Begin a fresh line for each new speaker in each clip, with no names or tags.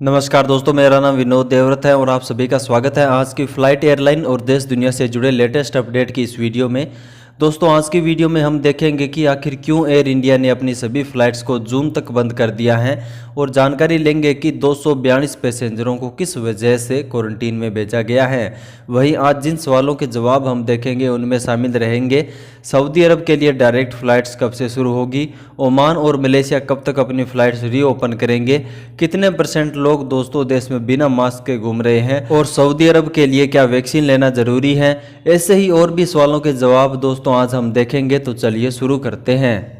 नमस्कार दोस्तों, मेरा नाम विनोद देवव्रत है और आप सभी का स्वागत है आज की फ्लाइट एयरलाइन और देश दुनिया से जुड़े लेटेस्ट अपडेट की इस वीडियो में। दोस्तों, आज की वीडियो में हम देखेंगे कि आखिर क्यों एयर इंडिया ने अपनी सभी फ्लाइट्स को जून तक बंद कर दिया है और जानकारी लेंगे कि 242 पैसेंजरों को किस वजह से क्वारंटीन में भेजा गया है। वहीं आज जिन सवालों के जवाब हम देखेंगे उनमें शामिल रहेंगे सऊदी अरब के लिए डायरेक्ट फ़्लाइट्स कब से शुरू होगी, ओमान और मलेशिया कब तक अपनी फ़्लाइट्स रीओपन करेंगे, कितने % लोग दोस्तों देश में बिना मास्क के घूम रहे हैं और सऊदी अरब के लिए क्या वैक्सीन लेना ज़रूरी है। ऐसे ही और भी सवालों के जवाब दोस्तों आज हम देखेंगे, तो चलिए शुरू करते हैं।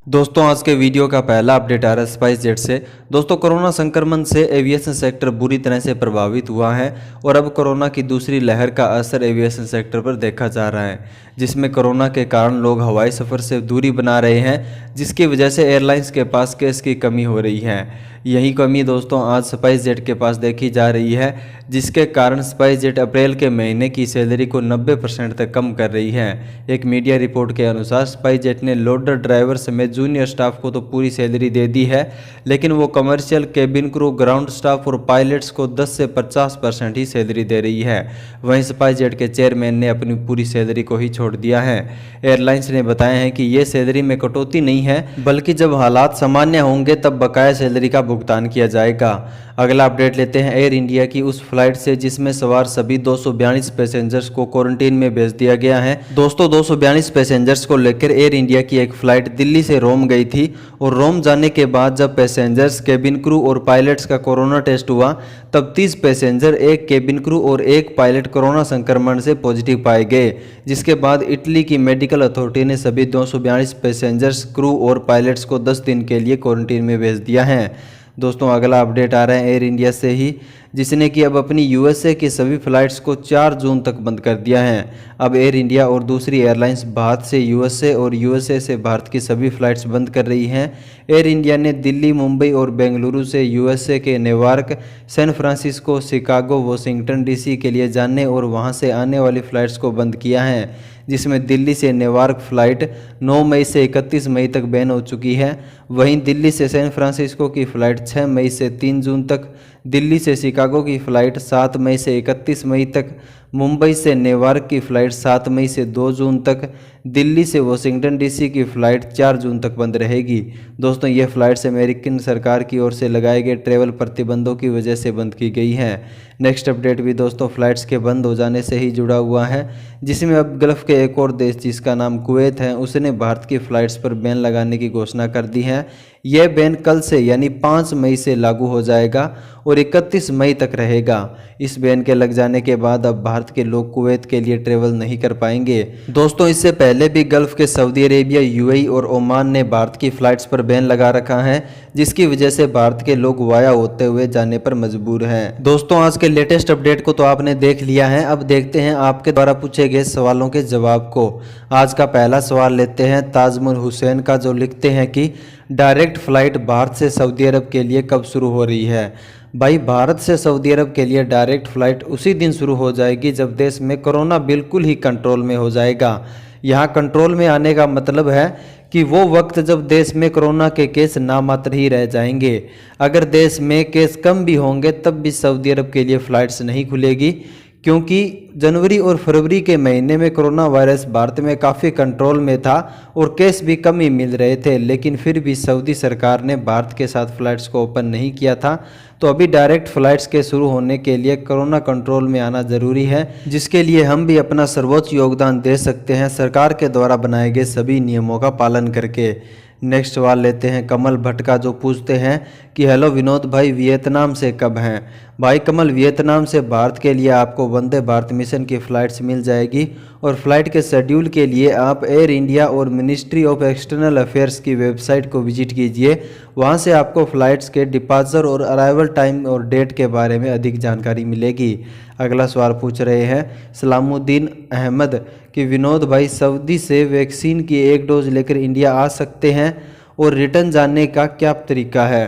दोस्तों, आज के वीडियो का पहला अपडेट आ रहा है स्पाइसजेट से। दोस्तों, कोरोना संक्रमण से एविएशन सेक्टर बुरी तरह से प्रभावित हुआ है और अब कोरोना की दूसरी लहर का असर एविएशन सेक्टर पर देखा जा रहा है, जिसमें कोरोना के कारण लोग हवाई सफ़र से दूरी बना रहे हैं, जिसकी वजह से एयरलाइंस के पास कैश की कमी हो रही है। यही कमी दोस्तों आज स्पाइसजेट के पास देखी जा रही है, जिसके कारण स्पाइसजेट अप्रैल के महीने की सैलरी को 90% तक कम कर रही है। एक मीडिया रिपोर्ट के अनुसार स्पाइसजेट ने लोडर ड्राइवर समेत जूनियर स्टाफ को तो पूरी सैलरी दे दी है, लेकिन वो commercial, cabin crew, ground staff और पायलट्स को 10 से 50% ही सैलरी दे रही है। वहीं स्पाइसजेट के चेयरमैन ने अपनी पूरी सैलरी को ही छोड़ दिया है। एयरलाइंस ने बताया है कि ये सैलरी में कटौती नहीं है, बल्कि जब हालात सामान्य होंगे तब बकाया सैलरी का भुगतान किया जाएगा। अगला अपडेट लेते हैं एयर इंडिया की उस फ्लाइट से जिसमें सवार सभी 242 पैसेंजर्स को क्वारंटीन में भेज दिया गया है। दोस्तों, 242 पैसेंजर्स को लेकर एयर इंडिया की एक फ्लाइट दिल्ली से रोम गई थी और रोम जाने के बाद जब पैसेंजर्स, केबिन क्रू और पायलट्स का कोरोना टेस्ट हुआ तब 30 पैसेंजर, एक केबिन क्रू और एक पायलट कोरोना संक्रमण से पॉजिटिव पाए गए, जिसके बाद इटली की मेडिकल अथॉरिटी ने सभी 242 पैसेंजर्स, क्रू और पायलट्स को 10 दिन के लिए क्वारंटीन में भेज दिया है। दोस्तों, अगला अपडेट आ रहा है एयर इंडिया से ही, जिसने कि अब अपनी यूएसए की सभी फ्लाइट्स को 4 जून तक बंद कर दिया है। अब एयर इंडिया और दूसरी एयरलाइंस भारत से यूएसए और यूएसए से भारत की सभी फ्लाइट्स बंद कर रही हैं। एयर इंडिया ने दिल्ली, मुंबई और बेंगलुरु से यूएसए के New York, San Francisco, Chicago, Washington DC के लिए जाने और वहां से आने वाली फ्लाइट्स को बंद किया है, जिसमें दिल्ली से न्यूयॉर्क फ्लाइट 9 मई से 31 मई तक बैन हो चुकी है। वहीं दिल्ली से सैन फ्रांसिस्को की फ़्लाइट 6 मई से 3 जून तक, दिल्ली से शिकागो की फ़्लाइट 7 मई से 31 मई तक, मुंबई से न्यूयॉर्क की फ़्लाइट 7 मई से 2 जून तक, दिल्ली से वाशिंगटन डीसी की फ़्लाइट 4 जून तक बंद रहेगी। दोस्तों, ये फ़्लाइट्स अमेरिकन सरकार की ओर से लगाए गए ट्रैवल प्रतिबंधों की वजह से बंद की गई हैं। नेक्स्ट अपडेट भी दोस्तों फ़्लाइट्स के बंद हो जाने से ही जुड़ा हुआ है, जिसमें अब गल्फ़ के एक और देश जिसका नाम कुवैत है, उसने भारत की फ़्लाइट्स पर बैन लगाने की घोषणा कर दी है। यह बैन कल से यानी 5 मई से लागू हो जाएगा और 31 मई तक रहेगा। इस बैन के लग जाने के बाद अब भारत के लोग कुवैत के लिए ट्रेवल नहीं कर पाएंगे। दोस्तों, इससे पहले भी गल्फ़ के सऊदी अरेबिया, यूएई और ओमान ने भारत की फ़्लाइट्स पर बैन लगा रखा है, जिसकी वजह से भारत के लोग वाया होते हुए जाने पर मजबूर हैं। दोस्तों, आज के लेटेस्ट अपडेट को तो आपने देख लिया है, अब देखते हैं आपके द्वारा पूछे गए सवालों के जवाब को। आज का पहला सवाल लेते हैं ताजमुल हुसैन का, जो लिखते हैं कि डायरेक्ट फ़्लाइट भारत से सऊदी अरब के लिए कब शुरू हो रही है। भाई, भारत से सऊदी अरब के लिए डायरेक्ट फ़्लाइट उसी दिन शुरू हो जाएगी जब देश में कोरोना बिल्कुल ही कंट्रोल में हो जाएगा। यहाँ कंट्रोल में आने का मतलब है कि वो वक्त जब देश में कोरोना के केस नामात्र ही रह जाएंगे। अगर देश में केस कम भी होंगे तब भी सऊदी अरब के लिए फ़्लाइट्स नहीं खुलेगी, क्योंकि जनवरी और फरवरी के महीने में कोरोना वायरस भारत में काफ़ी कंट्रोल में था और केस भी कम ही मिल रहे थे, लेकिन फिर भी सऊदी सरकार ने भारत के साथ फ़्लाइट्स को ओपन नहीं किया था। तो अभी डायरेक्ट फ़्लाइट्स के शुरू होने के लिए कोरोना कंट्रोल में आना ज़रूरी है, जिसके लिए हम भी अपना सर्वोच्च योगदान दे सकते हैं सरकार के द्वारा बनाए गए सभी नियमों का पालन करके। नेक्स्ट सवाल लेते हैं कमल भट्ट का, जो पूछते हैं कि हेलो विनोद भाई, वियतनाम से कब हैं। भाई कमल, वियतनाम से भारत के लिए आपको वंदे भारत मिशन की फ़्लाइट्स मिल जाएगी और फ्लाइट के शेड्यूल के लिए आप एयर इंडिया और मिनिस्ट्री ऑफ एक्सटर्नल अफेयर्स की वेबसाइट को विजिट कीजिए। वहां से आपको फ़्लाइट्स के डिपार्चर और अराइवल टाइम और डेट के बारे में अधिक जानकारी मिलेगी। अगला सवाल पूछ रहे हैं सलामुद्दीन अहमद कि विनोद भाई, सऊदी से वैक्सीन की 1 डोज लेकर इंडिया आ सकते हैं और रिटर्न जाने का क्या तरीका है।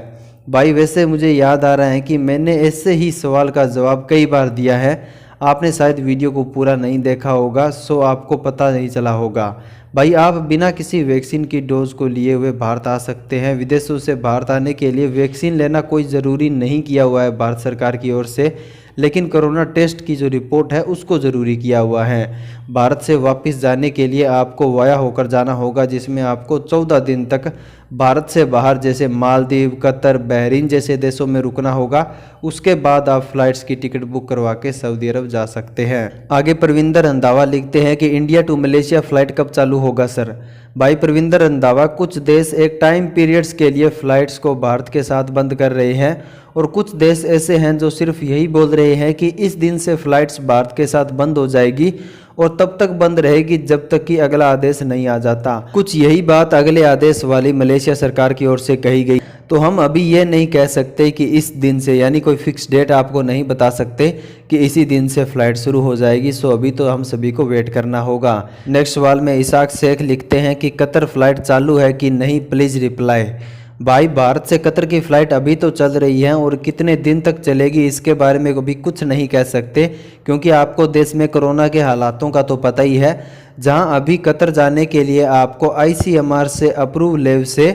भाई, वैसे मुझे याद आ रहा है कि मैंने ऐसे ही सवाल का जवाब कई बार दिया है, आपने शायद वीडियो को पूरा नहीं देखा होगा, सो आपको पता नहीं चला होगा। भाई आप बिना किसी वैक्सीन की डोज को लिए हुए भारत आ सकते हैं। विदेशों से भारत आने के लिए वैक्सीन लेना कोई ज़रूरी नहीं किया हुआ है भारत सरकार की ओर से, लेकिन कोरोना टेस्ट की जो रिपोर्ट है उसको ज़रूरी किया हुआ है। भारत से वापस जाने के लिए आपको वाया होकर जाना होगा, जिसमें आपको 14 दिन तक भारत से बाहर जैसे मालदीव, कतर, बहरीन जैसे देशों में रुकना होगा। उसके बाद आप फ्लाइट्स की टिकट बुक करवा के सऊदी अरब जा सकते हैं। आगे परविंदर रंधावा लिखते हैं कि इंडिया टू मलेशिया फ़्लाइट कब चालू होगा सर। भाई परविंदर रंधावा, कुछ देश एक टाइम पीरियड्स के लिए फ़्लाइट्स को भारत के साथ बंद कर रहे हैं और कुछ देश ऐसे हैं जो सिर्फ यही बोल रहे हैं कि इस दिन से फ़्लाइट्स भारत के साथ बंद हो जाएगी और तब तक बंद रहेगी जब तक कि अगला आदेश नहीं आ जाता। कुछ यही बात अगले आदेश वाली मलेशिया सरकार की ओर से कही गई। तो हम अभी ये नहीं कह सकते कि इस दिन से, यानी कोई फिक्स डेट आपको नहीं बता सकते कि इसी दिन से फ़्लाइट शुरू हो जाएगी। सो अभी तो हम सभी को वेट करना होगा। नेक्स्ट सवाल में इसाक शेख लिखते हैं कि कतर फ़्लाइट चालू है कि नहीं, प्लीज़ रिप्लाई। भाई भारत से कतर की फ़्लाइट अभी तो चल रही है और कितने दिन तक चलेगी इसके बारे में अभी कुछ नहीं कह सकते, क्योंकि आपको देश में कोरोना के हालातों का तो पता ही है। जहां अभी कतर जाने के लिए आपको ICMR से अप्रूव लेव से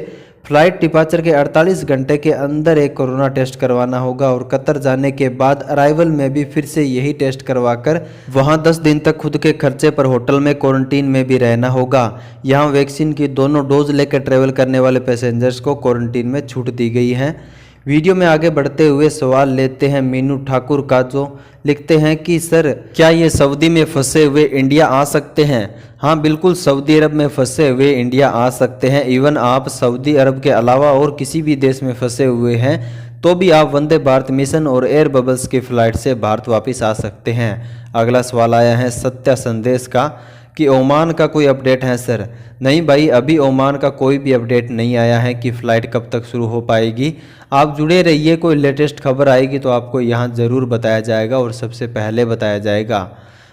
फ़्लाइट डिपार्चर के 48 घंटे के अंदर एक कोरोना टेस्ट करवाना होगा और कतर जाने के बाद अराइवल में भी फिर से यही टेस्ट करवाकर वहां 10 दिन तक खुद के खर्चे पर होटल में क्वारंटीन में भी रहना होगा। यहां वैक्सीन की दोनों डोज लेकर ट्रैवल करने वाले पैसेंजर्स को क्वारंटीन में छूट दी गई है। वीडियो में आगे बढ़ते हुए सवाल लेते हैं मीनू ठाकुर का, जो लिखते हैं कि सर क्या ये सऊदी में फंसे हुए इंडिया आ सकते हैं। हाँ बिल्कुल, सऊदी अरब में फंसे हुए इंडिया आ सकते हैं। इवन आप सऊदी अरब के अलावा और किसी भी देश में फंसे हुए हैं तो भी आप वंदे भारत मिशन और एयर बबल्स की फ़्लाइट से भारत वापस आ सकते हैं। अगला सवाल आया है सत्या संदेश का कि ओमान का कोई अपडेट है सर। नहीं भाई, अभी ओमान का कोई भी अपडेट नहीं आया है कि फ़्लाइट कब तक शुरू हो पाएगी। आप जुड़े रहिए, कोई लेटेस्ट खबर आएगी तो आपको यहाँ ज़रूर बताया जाएगा और सबसे पहले बताया जाएगा।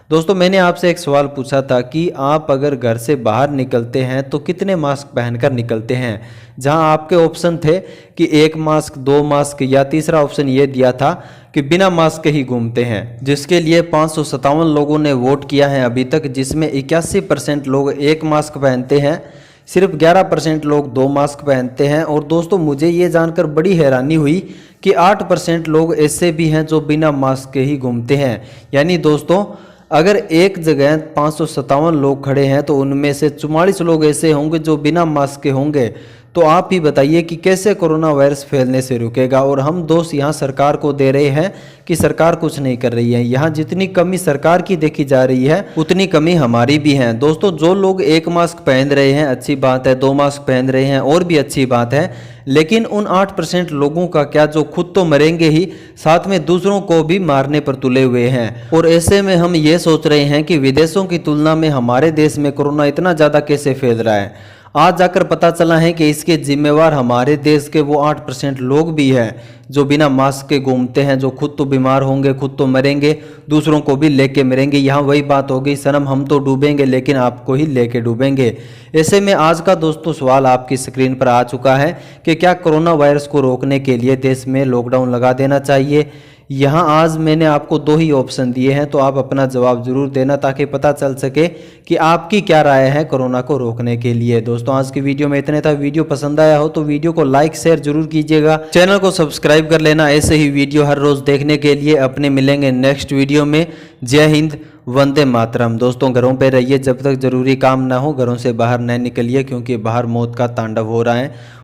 दोस्तों मैंने आपसे एक सवाल पूछा था कि आप अगर घर से बाहर निकलते हैं तो कितने मास्क पहनकर निकलते हैं। जहां आपके ऑप्शन थे कि 1 मास्क, 2 मास्क या तीसरा ऑप्शन ये दिया था कि बिना मास्क के ही घूमते हैं, जिसके लिए 557 लोगों ने वोट किया है अभी तक, जिसमें 81% लोग 1 मास्क पहनते हैं, सिर्फ 11% लोग 2 मास्क पहनते हैं। और दोस्तों मुझे ये जानकर बड़ी हैरानी हुई कि 8% लोग ऐसे भी हैं जो बिना मास्क के ही घूमते हैं। यानी दोस्तों अगर एक जगह 557 लोग खड़े हैं तो उनमें से 44 लोग ऐसे होंगे जो बिना मास्क के होंगे। तो आप ही बताइए कि कैसे कोरोना वायरस फैलने से रुकेगा। और हम दोस्त यहाँ सरकार को दे रहे हैं कि सरकार कुछ नहीं कर रही है। यहाँ जितनी कमी सरकार की देखी जा रही है उतनी कमी हमारी भी है। दोस्तों जो लोग 1 मास्क पहन रहे हैं अच्छी बात है, 2 मास्क पहन रहे हैं और भी अच्छी बात है, लेकिन उन 8% लोगों का क्या जो खुद तो मरेंगे ही, साथ में दूसरों को भी मारने पर तुले हुए हैं। और ऐसे में हम ये सोच रहे हैं कि विदेशों की तुलना में हमारे देश में कोरोना इतना ज़्यादा कैसे फैल रहा है। आज जाकर पता चला है कि इसके जिम्मेवार हमारे देश के वो 8% लोग भी हैं जो बिना मास्क के घूमते हैं, जो खुद तो बीमार होंगे, खुद तो मरेंगे, दूसरों को भी लेके मरेंगे। यहाँ वही बात हो गई, सनम हम तो डूबेंगे लेकिन आपको ही लेके डूबेंगे। ऐसे में आज का दोस्तों सवाल आपकी स्क्रीन पर आ चुका है कि क्या कोरोना वायरस को रोकने के लिए देश में लॉकडाउन लगा देना चाहिए। यहाँ आज मैंने आपको 2 ही ऑप्शन दिए हैं, तो आप अपना जवाब जरूर देना ताकि पता चल सके कि आपकी क्या राय है कोरोना को रोकने के लिए। दोस्तों आज की वीडियो में इतने था। वीडियो पसंद आया हो तो वीडियो को लाइक शेयर जरूर कीजिएगा, चैनल को सब्सक्राइब कर लेना ऐसे ही वीडियो हर रोज देखने के लिए। अपने मिलेंगे नेक्स्ट वीडियो में। जय हिंद, वंदे मातरम। दोस्तों घरों पे रहिए जब तक जरूरी काम ना हो, घरों से बाहर न निकलिए क्योंकि बाहर मौत का तांडव हो रहा है।